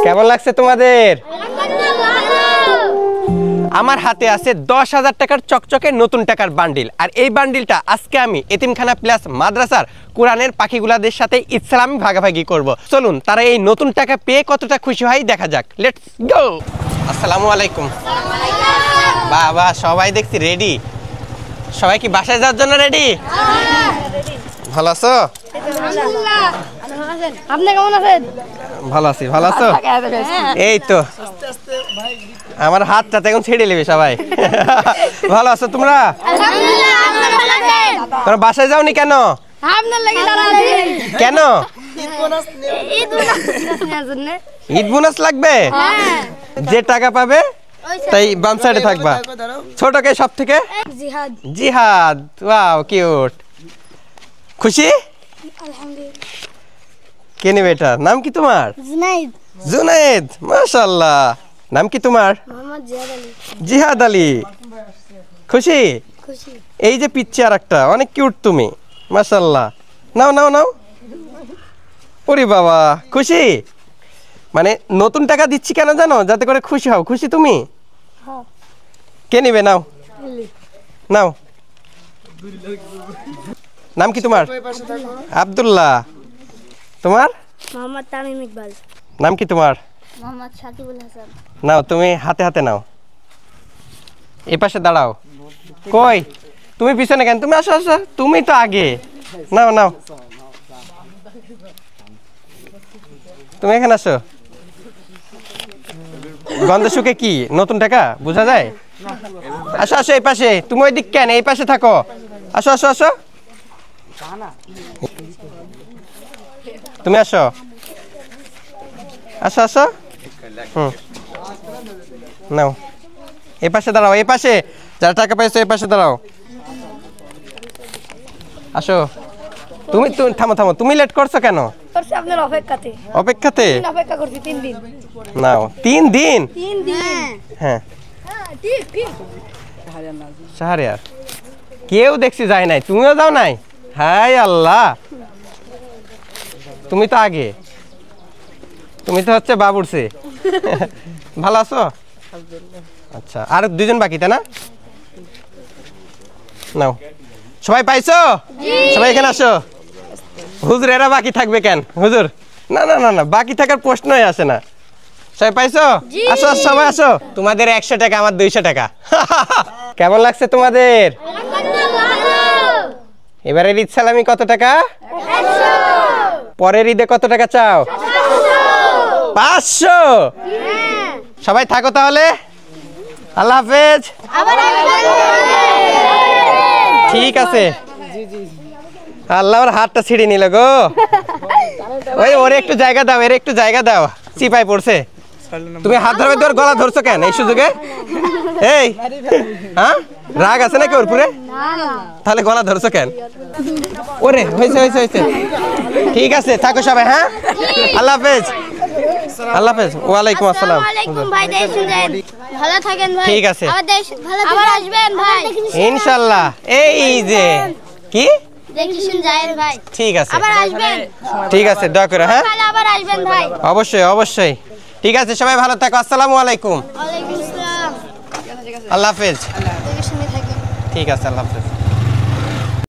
কেমন লাগছে তোমাদের? আমার হাতে আছে 10,000 টাকার চকচকে নতুন টাকার বান্ডিল। আর এই বান্ডিলটা আজকে আমি এতিমখানা প্লাস মাদ্রাসার কোরআনের পাখিগুলাদের সাথে ইসলামি ভাগাভাগি করব। চলুন তারা এই নতুন টাকা পেয়ে কতটা খুশি হয় দেখা যাক। Let's go. আসসালামু আলাইকুম। বাবা সবাই দেখছি রেডি। সবাই কি বাসায় যাওয়ার জন্য রেডি? ভালো আছো? আপনি কেমন আছেন? ভালো আছি। ভালো আছো? এই তো আমার হাতটা এখন ছেড়ে নেবে সবাই। ভালো আছো তোমরা? তোমরা বাসায় যাওনি কেন? কেন? ঈদ বোনাস লাগবে? যে টাকা পাবে তাই বাম সাইডে থাকবা। ছোটকে সব থেকে জিহাদ। Wow cute. খুশি? কে নেবে এটা? নাম কি তোমার? জুনাইদ। মাশাআল্লাহ। নাম কি তোমার? জিহাদ আলী। খুশি? এই যে পিচ্ছে আর একটা অনেক কিউট তুমি। মাশাআল্লাহ। নাও নাও নাও। ওরে বাবা খুশি? মানে নতুন টাকা দিচ্ছি কেন জানো? যাতে করে খুশি হও। খুশি তুমি? কে নেবে? নাও নাও। নাম কি তোমার? আব্দুল্লাহ। তোমার? মোহাম্মদ তামিম ইকবাল। নাম কি তোমার? মোহাম্মদ সাকিবুল হাসান। নাও তুমি হাতে হাতে নাও। এই পাশে দাঁড়াও। কই তুমি পিছনে কেন? তুমি আসো আসো। তুমি তো আগে। নাও নাও। তুমি এখানে আসো। গন্ধ শুকে কি নতুন টাকা বোঝা যায়? আসো আসো এই পাশে। তুমি ওই দিক কেন? এই পাশে থাকো। আসো আসো আসো। তুমি আসো আসো আসো। নাও এই পাশে দাঁড়াও। এই পাশে যারা টাকা পাইছো এই পাশে দাঁড়াও। আসো। তুমি থামো থামো। তুমি লেট করছো কেন? আপনার অপেক্ষাতে। অপেক্ষাতে? অপেক্ষা করছি 3 দিন। নাও 3 দিন? 3 দিন। হ্যাঁ ঠিক ঠিক। শাহরিয়ার কেউ দেখছি যায় নাই। তুমিও যাও নাই? হায় আল্লাহ। তুমি তো আগে। তুমি তো হচ্ছে বাবুরছে। ভালো আছো? আচ্ছা আর দুজন বাকি তাই না? নাও। সবাই পাইছো? সবাই এখানে আসো। হুজুর এরা বাকি থাকবে কেন? হুজুর না না না না বাকি থাকার প্রশ্নই আসে না। সবাই পাইছো? আসো সবাই আসো। তোমাদের 100 টাকা আমার 200 টাকা। কেমন লাগছে তোমাদের? এবারে ঈদ সালামি কত টাকা? 100। পরের ঈদে কত টাকা চাও? 500। সবাই থাকো তাহলে। আল্লাহ হাফেজ। ঠিক আছে। আল্লাহ আমার হাতটা ছিঁড়ে নিল গো। ওই ওরে একটু জায়গা দাও। এর একটু জায়গা দাও। চিপাই পড়ছে। তুমি হাত ধরবে তোর গলা ধরছো কেন এই সুযোগে? এই হ্যাঁ রাগ আছে নাকি ওর পুরে? তাহলে গলা ধরছো কেন? ওরে হয়েছে হয়েছে হয়েছে। ঠিক আছে থাকো সবাই। হ্যাঁ আল্লাহ হাফেজ। আল্লাহ হাফেজ। ওয়ালাইকুম আসসালাম। ভালো থাকেন ভাই। ঠিক আছে আবার আসবেন ভাই ইনশাআল্লাহ। এই যে কি দেখছেন জায়ের ভাই। ঠিক আছে আবার আসবেন। ঠিক আছে দোয়া করে। হ্যাঁ আবার আসবেন ভাই। অবশ্যই অবশ্যই। ঠিক আছে সবাই ভালো থাকো। আসসালামু আলাইকুম। ওয়ালাইকুম আসসালাম। আল্লাহ হাফেজ। দেখে শুনে থাকেন। ঠিক আছে আল্লাহ হাফেজ।